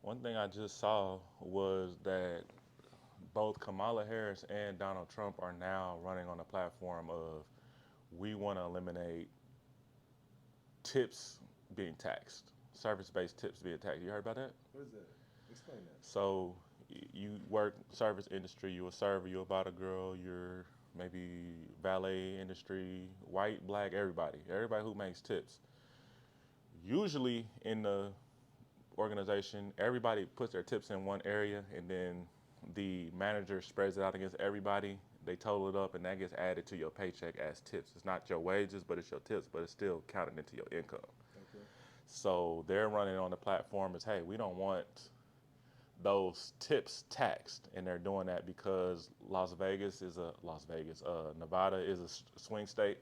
One thing I just saw was that both Kamala Harris and Donald Trump are now running on a platform of we want to eliminate tips being taxed, service-based tips being taxed. You heard about that? What is that? Explain that. So you work service industry, you're a server, you're about a girl, you're maybe valet industry, white, black, everybody who makes tips. Usually in the organization, everybody puts their tips in one area, and then the manager spreads it out against everybody. They total it up, and that gets added to your paycheck as tips. It's not your wages, but it's your tips, but it's still counted into your income. Okay. So they're running on the platform as, hey, we don't want those tips taxed, and they're doing that because Nevada is a swing state.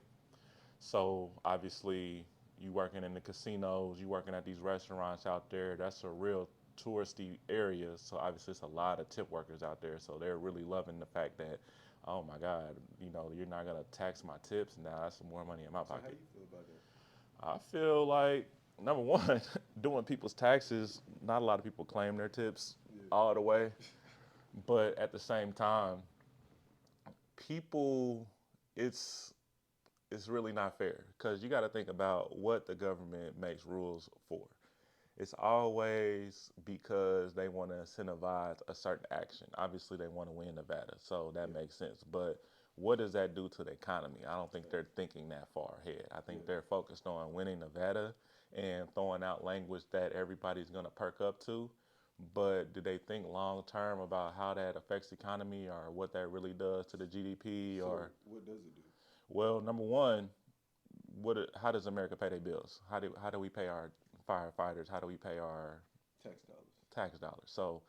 So obviously, you working in the casinos, you working at these restaurants out there. That's a real touristy area. So obviously, it's a lot of tip workers out there. So they're really loving the fact that, oh my God, you're not gonna tax my tips. Now that's some more money in my So how pocket. you feel about that? I feel like number one, doing people's taxes. Not a lot of people claim their tips Yeah. all the way, but at the same time, people, it's it's really not fair because you got to think about what the government makes rules for. It's always because they want to incentivize a certain action. Obviously, they want to win Nevada, so that Yeah. makes sense. But what does that do to the economy? I don't think they're Facts. thinking that far ahead. I think Yeah. they're focused on winning Nevada and throwing out language that everybody's going to perk up to. But do they think long term about how that affects the economy or what that really does to the GDP? So Or, what does it do? well, number one, how does America pay their bills? How do we pay our firefighters? How do we pay our Tax dollars. tax dollars? So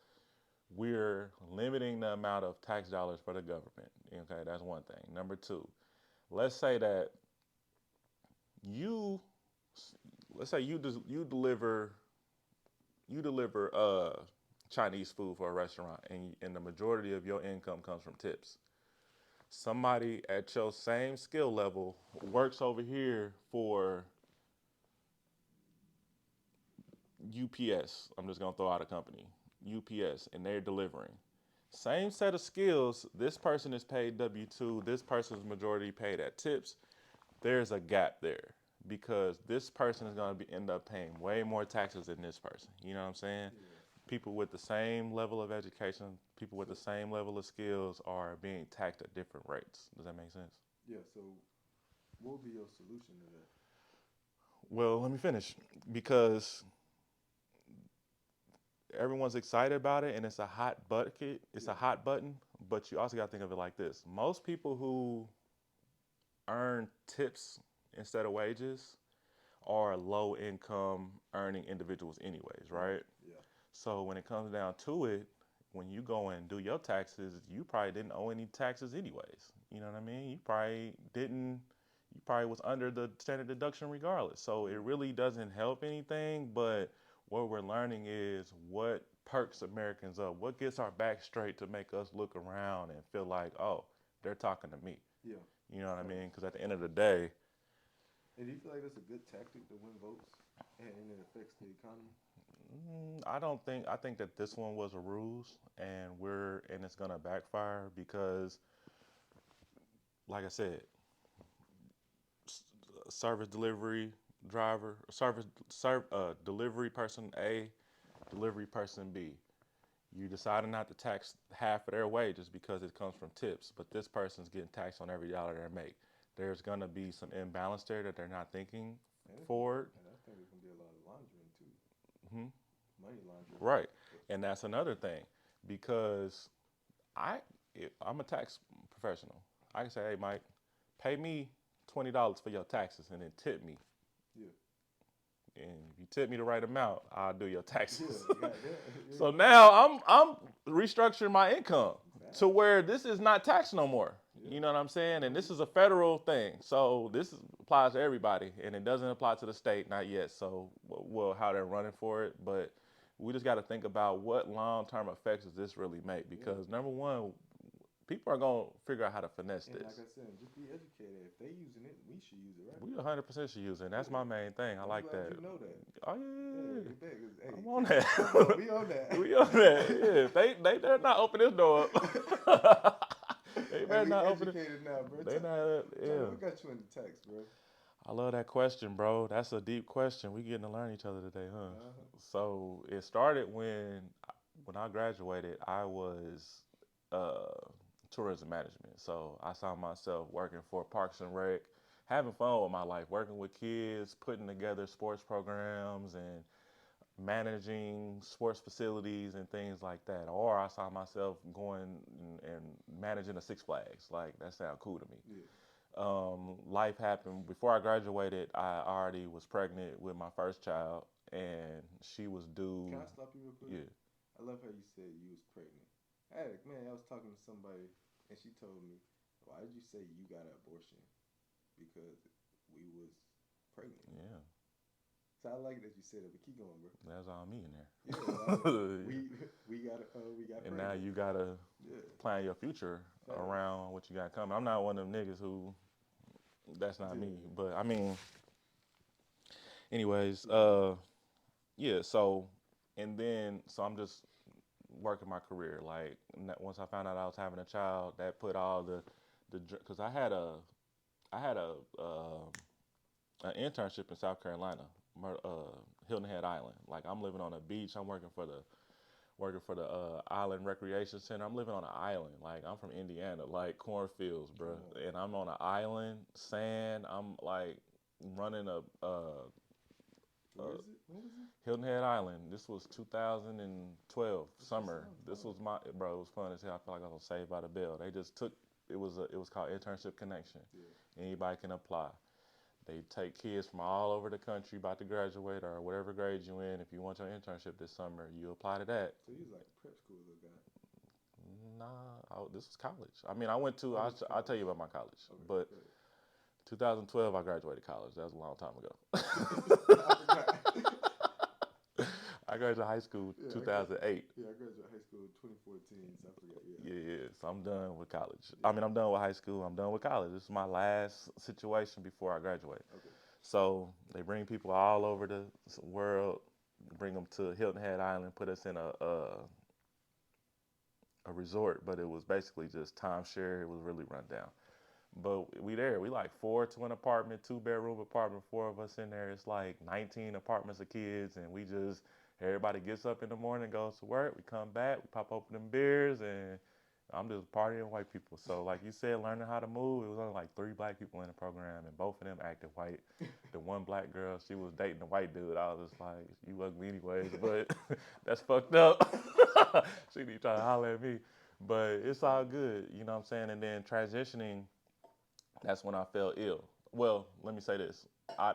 we're limiting the amount of tax dollars for the government. Okay, that's one thing. Number two, let's say that you, let's say you deliver Chinese food for a restaurant, and the majority of your income comes from tips. Somebody at your same skill level works over here for UPS. I'm just gonna throw out a company, UPS, and they're delivering. Same set of skills. This person is paid W-2. This person's majority paid at tips. There's a gap there because this person is gonna end up paying way more taxes than this person. You know what I'm saying? Yeah. People with the same level of education, people with So the same level of skills are being taxed at different rates. Does that make sense? yeah. So what would be your solution to that? Well, let me finish because everyone's excited about it and it's a hot bucket, it's a Yeah. hot button, but you also got to think of it like this. Most people who earn tips instead of wages are low income earning individuals anyways, Right. right? Yeah. So when it comes down to it, when you go and do your taxes, you probably didn't owe any taxes anyways. You know what I mean? You probably was under the standard deduction regardless. So it Yeah. really doesn't help anything, but what we're learning is what perks Americans up, what gets our back straight to make us look around and feel like, oh, they're talking to me. Yeah. You know what I mean? Facts. Because at the end of the day, And do you feel like that's a good tactic to win votes, and it affects the economy? I don't think I think that this one was a ruse, and it's gonna backfire because, like I said, service delivery driver, delivery person A, delivery person B. You decided not to tax half of their wages because it comes from tips, but this person's getting taxed on every dollar they make. There's gonna be some imbalance there that they're not thinking And it's gonna, forward. and I think it can be a lot of laundering too, Hmm. money laundering. Right, But and that's another thing because I I'm a tax professional. I can say, hey Mike, pay me $20 for your taxes and then tip me. yeah, And if you tip me the right amount, I'll do your yeah, taxes. goddamn, So now I'm restructuring my income to facts. where this is not taxed no more. Yeah, You know what I'm saying? And hmm this is a federal thing, so applies to everybody, and it doesn't apply to the state, not yet. So, well, how they're running for it, but we just got to think about what long-term effects does this really make? yeah, Because number one, people are gonna figure out how to finesse And like this. I said, just be educated. If they using it, we should use it, right? We 100% should use it. And that's Yeah. my main thing. I I'm like glad that. you know that. Oh Yeah, yeah, we bet. Cause hey, I'm on come on, that. we on that. We on that. Yeah, they're not open this door up. They And better we not open it. educated now, bro. They not. Johnny, Yeah. what got you into text, bro? I love that question, bro. That's a deep question. We getting to learn each other today, huh? Uh-huh. So it started when I graduated. I was uh, tourism management. So I saw myself working for Parks and Rec, having fun with my life, working with kids, putting together sports programs and managing sports facilities and things like that. Or I saw myself going and managing a Six Flags. Like that sounded cool to me. Yeah. Life happened before I graduated. I already was pregnant with my first child, and she was due. Can I stop you real quick? Yeah, I love how you said you was pregnant. Hey, man, I was talking to somebody, and she told me, "Why did you say you got an abortion? Because we was pregnant." yeah, So I like that you said it, but keep going, bro. that's all me in Yeah, like, there. we got And now pregnant. you gotta Yeah, plan your future facts. around what you got coming. I'm not one of them niggas who that's not me. Yeah, But I mean, anyways, yeah, yeah. So and then so I'm just working my career. Like once I found out I was having a child, that put all the because I had an internship in South Carolina, Hilton Head Island. Like I'm living on a beach. I'm working for the Island Recreation Center. I'm living on an island. Like I'm from Indiana, like cornfields, bro. come on. And I'm on an island, sand. I'm like running a Where is it? What was it? Hilton Head Island. This was 2012 Okay, summer. sounds This fun. was my bro. It was fun as hell. I feel like I was saved by the bell. They just took it was called Internship Connection. Yeah. Anybody can apply. They take kids from all over the country about to graduate or whatever grade you in. If you want your internship this summer, you apply to that. So you was like prep school little guy. Nah, this is college. I mean, I went to. Oh, this is I'll tell college. you about my college, Okay, but good. 2012 I graduated college. That was a long time I forgot. ago. I graduated high school Yeah, 2008. I graduated high school in 2014, so I forgot. Yeah. Yeah, yeah. So I'm done with college. I Yeah. mean, I'm done with high school. I'm done with college. This is my last situation before I graduate. Okay. So they bring people all over the world, bring them to Hilton Head Island, put us in a resort, but it was basically just timeshare. It was really run down. But we there. We like four to an apartment, 2 bedroom apartment, four of us in there. It's like 19 apartments of kids, and we just everybody gets up in the morning, goes to work. We come back, we pop open them beers, and I'm just partying white people. So like you said, learning how to move. It was only like 3 black people in the program, and both of them acted white. The one black girl, she was dating the white dude. I was just like, you ugly anyways, but that's fucked up. She need trying to holler at me, but it's all good. You know what I'm saying? And then transitioning, that's when I fell ill. Well, let me say this.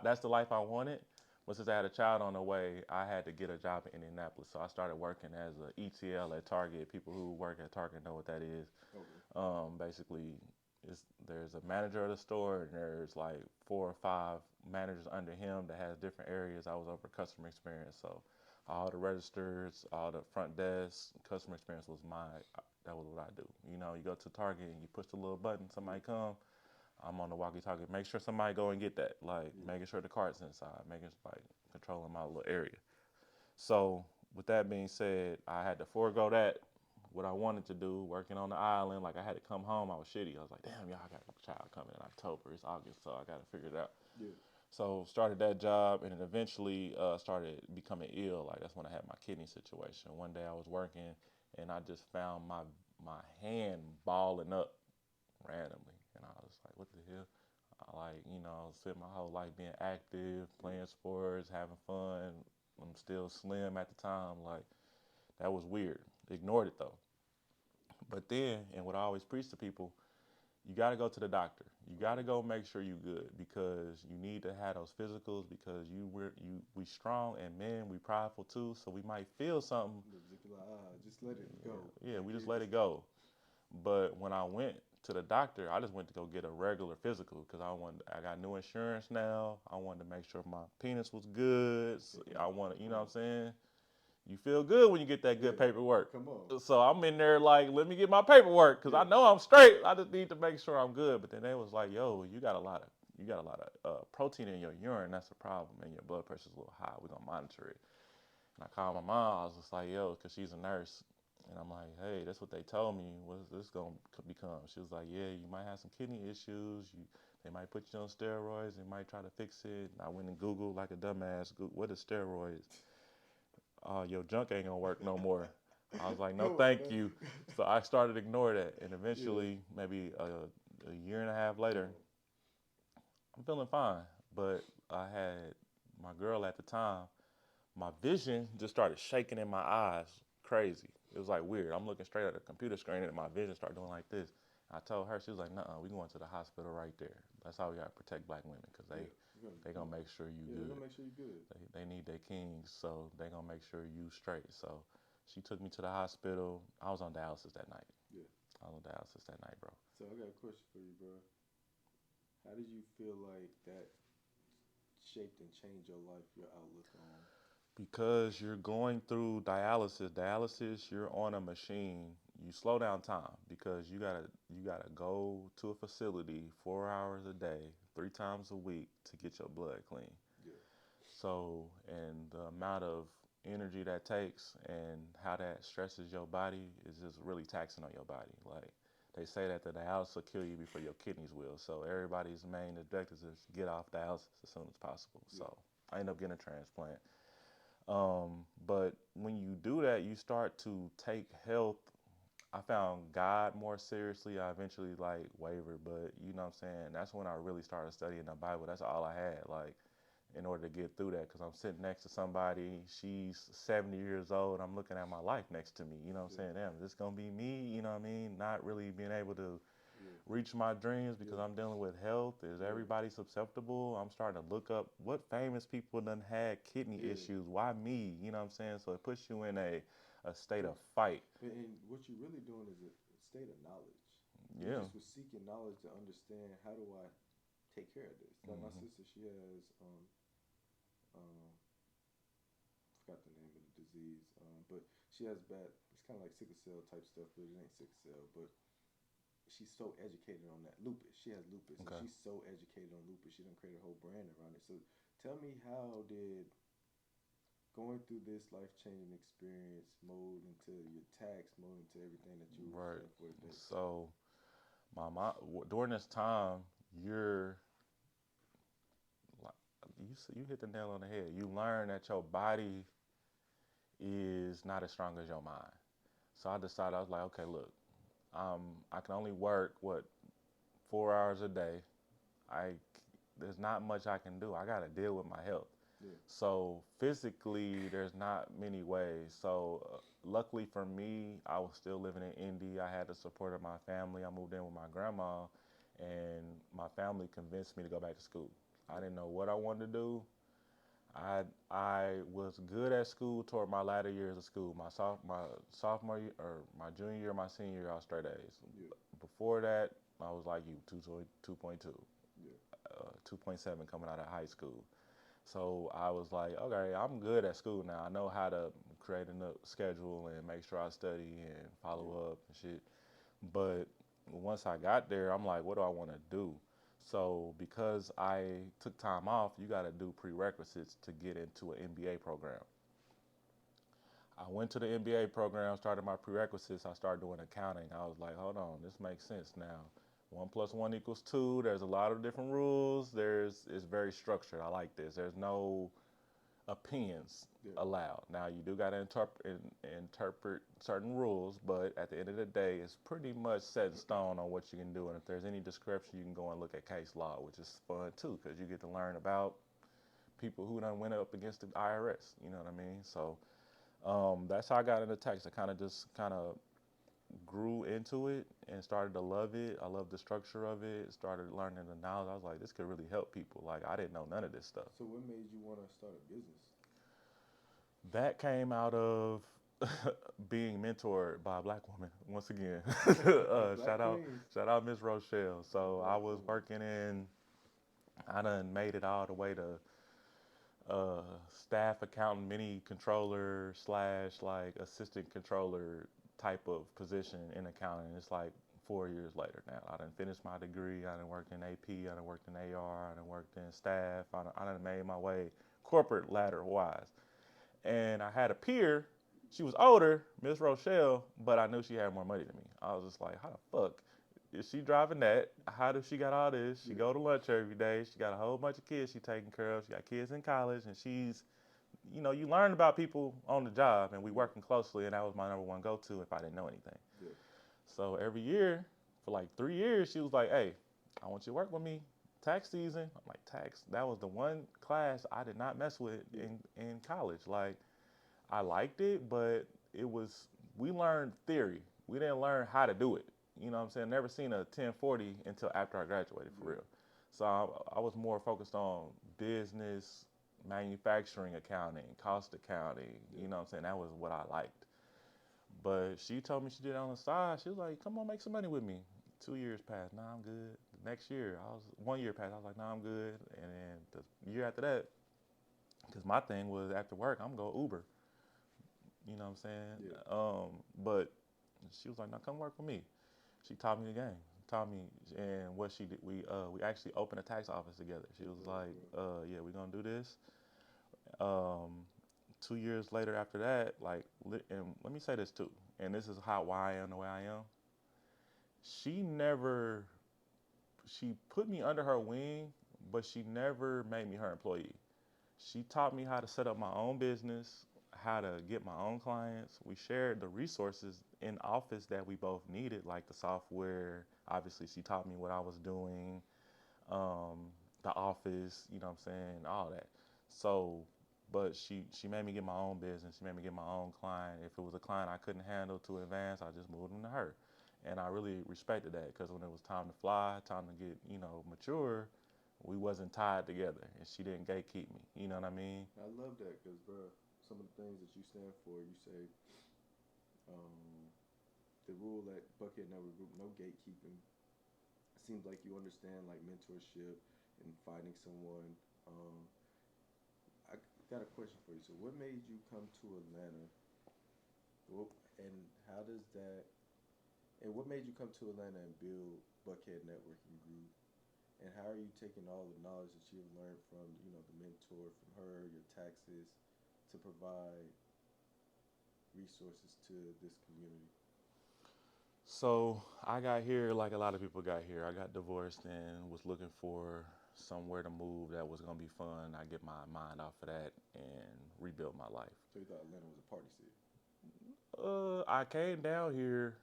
That's the life I wanted. But since I had a child on the way, I had to get a job in Indianapolis. So I started working as an ETL at Target. People who work at Target know what that is. Okay. Basically, there's a manager of the store, and there's like 4 or 5 managers under him that has different areas. I was over customer experience, so all the registers, all the front desk, customer experience was my. That was what I do. You know, you go to Target and you push the little button, somebody Yeah. come. I'm on the walkie-talkie. Make sure somebody go and get that. Like Yeah. making sure the cart's inside, making like controlling my little area. So with that being said, I had to forego that. What I wanted to do, working on the island, like I had to come home. I was shitty. I was like, damn, y'all, I got a child coming in October. It's August, so I got to figure it out. Yeah. So started that job, and then eventually started becoming ill. Like that's when I had my kidney situation. One day I was working, and I just found my hand balling up randomly, and I was like, what the hell? I like, spent my whole life being active, playing sports, having fun. I'm still slim at the time. Like that was weird. Ignored it though. But then, and what I always preach to people, you got to go to the doctor. You got to go make sure you good because you need to have those physicals because we strong and men we prideful too. So we might feel something. Just be like, just let it go. Yeah, Like we just it let just it go. But when I went to the doctor, I just went to go get a regular physical because I got new insurance now. I wanted to make sure my penis was good. So I wanted, you know what I'm saying? You feel good when you get that Yeah. good paperwork. Come on. So I'm in there like, let me get my paperwork because Yeah. I know I'm straight. I just need to make sure I'm good. But then they was like, yo, you got a lot of protein in your urine. That's a problem, and your blood pressure's a little high. We're gonna monitor it. And I called my mom. I was just like, yo, because she's a nurse. And I'm like, hey, that's what they told me. What's this going to become? She was like, yeah, you might have some kidney issues. They might put you on steroids. They might try to fix it. And I went and Googled like a dumbass. What is steroids? Oh, your junk ain't going to work no more. I was like, no, Come on, thank man. you. So I started to ignore that. And Yeah. eventually, maybe a year and a half later, Come I'm feeling fine. But I had my girl at the time, my vision just started shaking in my eyes, crazy. It was like weird. I'm looking straight at the computer screen and my vision started doing like this. I told her, she was like, "Nuh-uh, we going to the hospital right there. That's how we gotta protect black women, cause on. they Yeah. they gonna make sure you Yeah, they're good. gonna make sure you're good. They need their kings, so they gonna make sure you straight." So she took me to the hospital. I was on dialysis that night. Yeah. I was on dialysis that night, bro. So I got a question for you, bro. How did you feel like that shaped and changed your life, your outlook on? Because you're going through dialysis. Dialysis, you're on a machine. You slow down time because you gotta go to a facility 4 hours a day, 3 times a week to get your blood clean. Yeah. So, and the amount of energy that takes and how that stresses your body is just really taxing on your body. Like they say that the dialysis will kill you before your kidneys will. So everybody's main objective is get off dialysis as soon as possible. Yeah. So I end up getting a transplant. But when you do that, you start to take health. I found God more seriously. I eventually like wavered, but you know what I'm saying? That's when I really started studying the Bible. That's all I had, like, in order to get through that. Because I'm sitting next to somebody, she's 70 years old. I'm looking at my life next to me. You know what I'm Yeah. saying? Damn, is this going to be me? You know what I mean? Not really being able to Yeah. reach my dreams because Yeah. I'm dealing with health. Is Yeah. everybody susceptible? I'm starting to look up what famous people done had kidney Yeah. issues. Why me? You know what I'm saying? So it puts you in a state of Cause, fight. and what you're really doing is a state of knowledge. You Yeah. just was seeking knowledge to understand how do I take care of this. Like my Hmm. sister, she has um forgot the name of the disease, but she has bad. It's kind of like sickle cell type stuff, but it ain't sickle cell. But she's so educated on that lupus. She has lupus, and Okay. she's so educated on lupus. She done created a whole brand around it. So tell me, how did going through this life changing experience mold into your tax, mold into everything that you Right. stand for today? So my mom during this time, you're like you hit the nail on the head. You learn that your body is not as strong as your mind. So I decided I was like, okay, look, I can only work what 4 hours a day. I there's not much I can do. I got to deal with my health. Yeah, So physically, there's not many ways. So luckily for me, I was still living in Indy. I had the support of my family. I moved in with my grandma, and my family convinced me to go back to school. I yeah, didn't know what I wanted to do. I was good at school toward my latter years of school. My sophomore year or my junior year, my senior year, I was straight A's. yeah, Before that, I was like you, 2.2, yeah, 2.7 coming out of high school. So I was like, okay, I'm good at school now. I know how to create a schedule and make sure I study and yeah, follow up and shit. But once I got there, I'm like, what do I want to do? So because I took time off, you got to do prerequisites to get into an MBA program. I went to the MBA program, started my prerequisites. I started doing accounting. I was like, hold on, this makes sense now. One plus one equals two. There's a lot of different rules. It's very structured. I like this. There's no opinions yeah, allowed. Now you do got to interpret certain rules, but at the end of the day, it's pretty much set in stone on what you can do. And if there's any discrepancy, you can go and look at case law, which is fun too, because you get to learn about people who done went up against the IRS. You know what I mean? So that's how I got into tax. I kind of grew into it and started to love it. I love the structure of it. Started learning the knowledge. I was like, this could really help people. Like I didn't know none of this stuff. So what made you want to start a business? That came out of being mentored by a black woman once again. Black shout out, queens. shout out Miss Rochelle. So I Black was queen. working in. I done made it all the way to uh, staff accountant, mini controller slash like assistant controller type of position in accounting. It's like 4 years later now. I done finished my degree. I done worked in AP. I done worked in AR. I done worked in staff. I done made my way corporate ladder wise. And I had a peer. She was older, Miss Rochelle, but I knew she had more money than me. I was just like, how the fuck is she driving that? How does she got all this? She Yeah. go to lunch every day. She got a whole bunch of kids she taking care of. She got kids in college, and she's, you learn about people on the job, and we Yeah. working closely, and that was my number one go-to if I didn't know anything. Yeah. So every year, for like 3 years, she was like, hey, I want you to work with me. Tax season. I'm like, tax? That was the one class I did not mess with Yeah. in college. Like, I liked it, but it was, we learned theory. We didn't learn how to do it. You know what I'm saying? Never seen a 1040 until after I graduated, for Yeah. real. So I was more focused on business, manufacturing accounting, cost accounting. Yeah. You know what I'm saying? That was what I liked. But she told me she did it on the side. She was like, come on, make some money with me. 2 years passed. Nah, I'm good. The next year, 1 year passed. I was like, nah, I'm good. And then the year after that, because my thing was after work, I'm going to go Uber. You know what I'm saying? Yeah. But she was like, "Now come work with me." She taught me the game. Taught me, and what she did, we actually opened a tax office together. She was like, "Yeah, we're gonna do this." Um, 2 years later, after that, like, and let me say this too, and this is how why I am the way I am. She never, she put me under her wing, but she never made me her employee. She taught me how to set up my own business, how to get my own clients. We shared the resources in office that we both needed, like the software. Obviously, she taught me what I was doing, the office, you know what I'm saying, all that. So, but she made me get my own business. She made me get my own client. If it was a client I couldn't handle to advance, I just moved them to her. And I really respected that because when it was time to fly, time to get, mature, we wasn't tied together and she didn't gatekeep me. You know what I mean? I love that because, bro, some of the things that you stand for, you say, um, the rule at Buckhead Network Group, no gatekeeping. It seems like you understand like mentorship and finding someone. Um, I got a question for you. So, what made you come to Atlanta? What, and how does that? And what made you come to Atlanta and build Buckhead Networking Group? And how are you taking all the knowledge that you've learned from, the mentor, from her, your taxes, to provide resources to this community? So I got here like a lot of people got here. I got divorced and was looking for somewhere to move that was gonna be fun. I get my mind off of that and rebuild my life. So you thought Atlanta was a party city? I came down here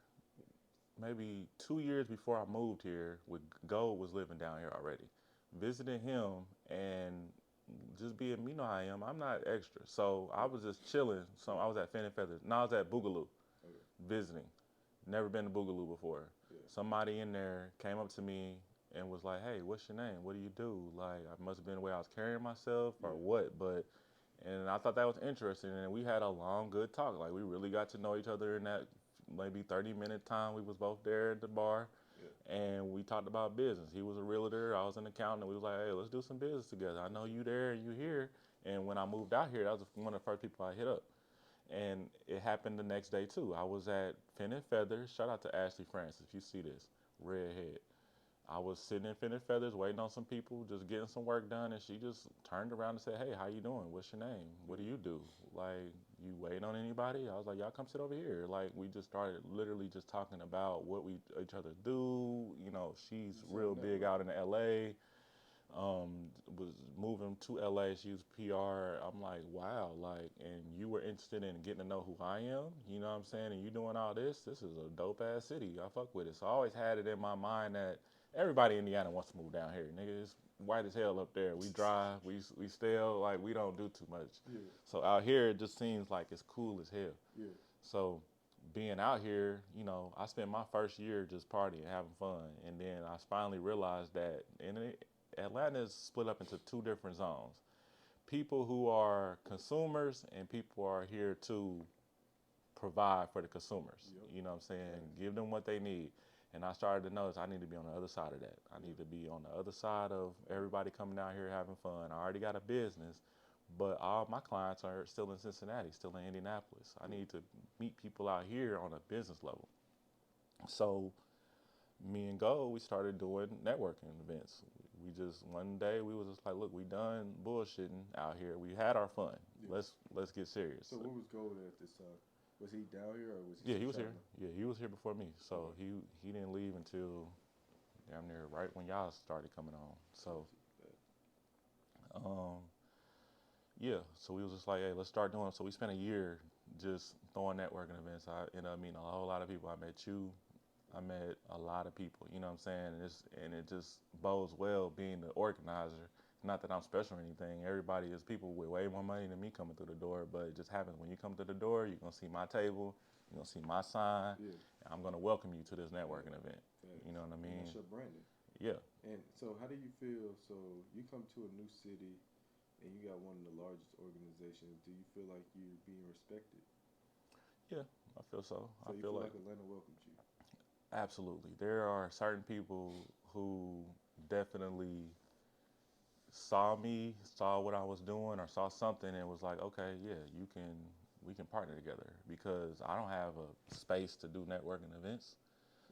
maybe 2 years before I moved here. With Gold was living down here already, visiting him and just being, how I am. I'm not extra, so I Yeah. was just chilling. So I was at Fin and Feathers. No, I was at Boogaloo Okay. visiting. Never been to Boogaloo before. Yeah. Somebody in there came up to me and was like, "Hey, what's your name? What do you do?" Like, I must have been the way I was carrying myself or Yeah. what, but and I thought that was interesting. And we had a long, good talk. Like, we really got to know each other in that maybe 30-minute time we was both there at the bar, Yeah. and we talked about business. He was a realtor, I was an accountant. We was like, "Hey, let's do some business together. I know you there and you here." And when I moved out here, that was one of the first people I hit up. And it happened the next day too. I was at Fin and Feathers. Shout out to Ashley Francis if you see this, redhead. I was sitting in Fin and Feathers waiting on some people, just getting some work done, and she just turned around and said, "Hey, how you doing? What's your name? What do you do? Like, you waiting on anybody?" I was like, "Y'all come sit over here." Like, we just started literally just talking about what we each other do. She's You real signed up, big right? out in LA, was moving to LA. She was PR. I'm like, wow, like, and you were interested in getting to know who I am. You know what I'm saying? And you doing all this. This is a dope ass city. I fuck with it. So I always had it in my mind that everybody in Indiana wants to move down here. Nigga, it's white as hell up there. We drive. We still like we don't do too much. Yeah. So out here it just seems like it's cool as hell. Yeah. So being out here, I spent my first year just partying, having fun, and then I finally realized that Atlanta is split up into two different zones. People who are consumers and people who are here to provide for the consumers. Yep. You know what I'm saying? Thanks. Give them what they need. And I started to notice I need to be on the other side of that. I need to be on the other side of everybody coming out here having fun. I already got a business, but all my clients are still in Cincinnati, still in Indianapolis. I need to meet people out here on a business level. So me and Gold, we started doing networking events. We just one day we was just like, look, we done bullshitting out here. We had our fun. Yeah. Let's get serious. So what was Gold at this time? Was he down here or was he Yeah, he still was here. traveling? Yeah, he was here before me. So Okay. he didn't leave until damn near right when y'all started coming on. So Gotcha. um, yeah, so we was just like, hey, let's start doing it. So we spent a year just throwing networking events. I ended up meeting a whole lot of people. I met you. I met a lot of people. You know what I'm saying? And it just bodes well being the organizer. Not that I'm special or anything. Everybody is people with way more money than me coming through the door, but it just happens when you come through the door, you're gonna see my table, you're gonna see my sign, Yeah. and I'm gonna welcome you to this Yeah. networking event. Facts. You know what I And mean? that's your branding. Yeah. And so how do you feel? So you come to a new city and you got one of the largest organizations. Do you feel like you're being respected? Yeah, I feel so. So I you feel feel like like Atlanta welcomes you? absolutely. There are certain people who definitely saw me, saw what I was doing, or saw something and was like, okay, yeah, we can partner together because I don't have a space to do networking events.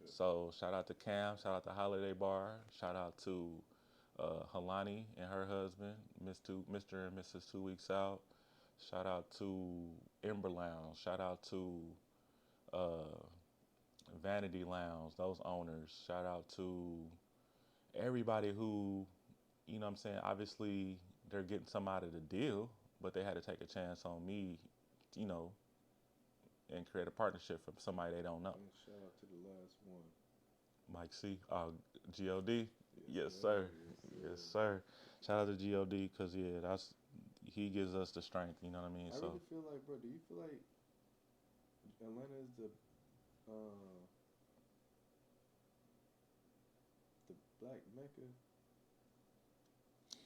Yeah. So shout out to Cam, shout out to Holiday Bar, shout out to Halani and her husband, Mr. and Mrs. 2 Weeks Out. Shout out to Ember Lounge. Shout out to uh, Vanity Lounge, those owners. Shout out to everybody who, you know what I'm saying, obviously they're getting some out of the deal, but they had to take a chance on me, you know, and create a partnership from somebody they don't know. And shout out to the last one. Mike C, God, Yes, yes sir. sir, Yes, yes sir. sir. Shout out to God because yeah, that's he gives us the strength. You know what I mean? I So really feel like, bro. Do you feel like Atlanta is uh, the black mecca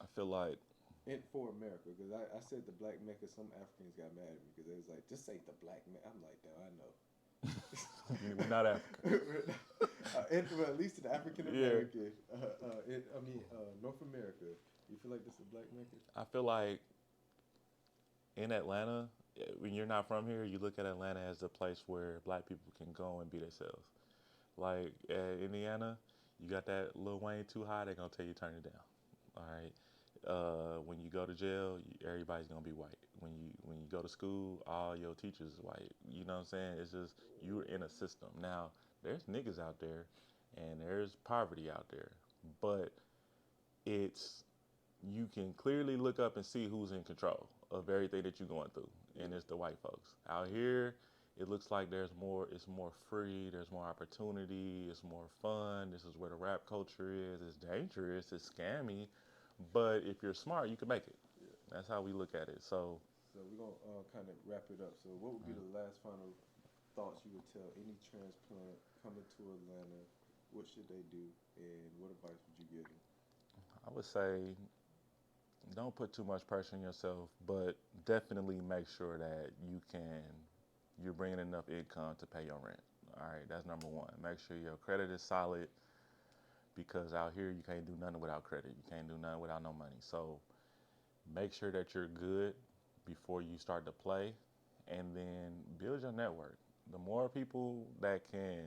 I feel like and for America? Because I said the black mecca. Some Africans got mad at me because they was like, just say the black mecca. I'm like, no, I know. we're not African. Well, at least in African Yeah, American, North America, you feel like this is Black Mecca? I feel like in Atlanta, when you're not from here, you look at Atlanta as the place where black people can go and be themselves. Like Indiana, you got that Lil Wayne too high, they're gonna tell you turn it down. All right. When you go to jail, everybody's gonna be white. When you go to school, all your teachers is white. You know what I'm saying? It's just you're in a system. Now there's niggas out there, and there's poverty out there, but it's you can clearly look up and see who's in control of everything that you're going through, and Yeah. it's the white folks. Out here, it looks like there's more. It's more free. There's more opportunity. It's more fun. This is where the rap culture is. It's dangerous. It's scammy, but if you're smart, you can make it. Yeah. That's how we look at it. So, So we're gonna kind of wrap it up. So what would be the last final thoughts you would tell any transplant coming to Atlanta? What should they do, and what advice would you give them? I would say don't put too much pressure on yourself, but definitely make sure that you're bringing enough income to pay your rent. All right, that's number one. Make sure your credit is solid because out here you can't do nothing without credit. You can't do nothing without no money. So make sure that you're good before you start to play, and then build your network. The more people that can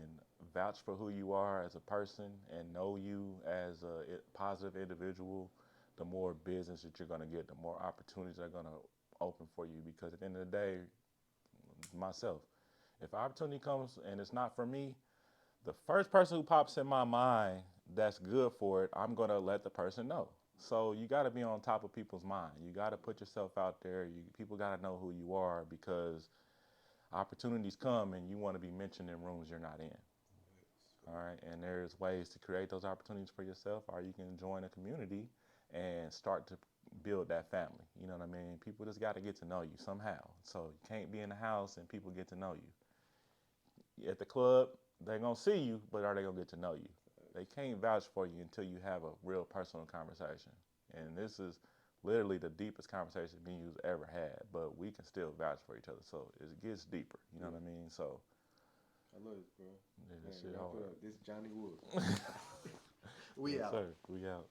vouch for who you are as a person and know you as a positive individual, the more business that you're going to get, the more opportunities are going to open for you. Because at the end of the day, myself, if opportunity comes and it's not for me, the first person who pops in my mind that's good for it, I'm gonna let the person know. So you got to be on top of people's mind. You got to put yourself out there. People got to know who you are because opportunities come and you want to be mentioned in rooms you're not in. All right, and there's ways to create those opportunities for yourself, or you can join a community and start to build that family. You know what I mean? People just got to get to know you somehow. So you can't be in the house and people get to know you. At the club, they're gonna see you, but are they gonna get to know you? They can't vouch for you until you have a real personal conversation. And this is literally the deepest conversation me and you've ever had, but we can still vouch for each other. So it gets deeper. You know Yeah. what I mean? So I love this, bro. yeah, Man, this shit wrap it hard. up. This is Johnny Wood. We Yes, out. sir. We out.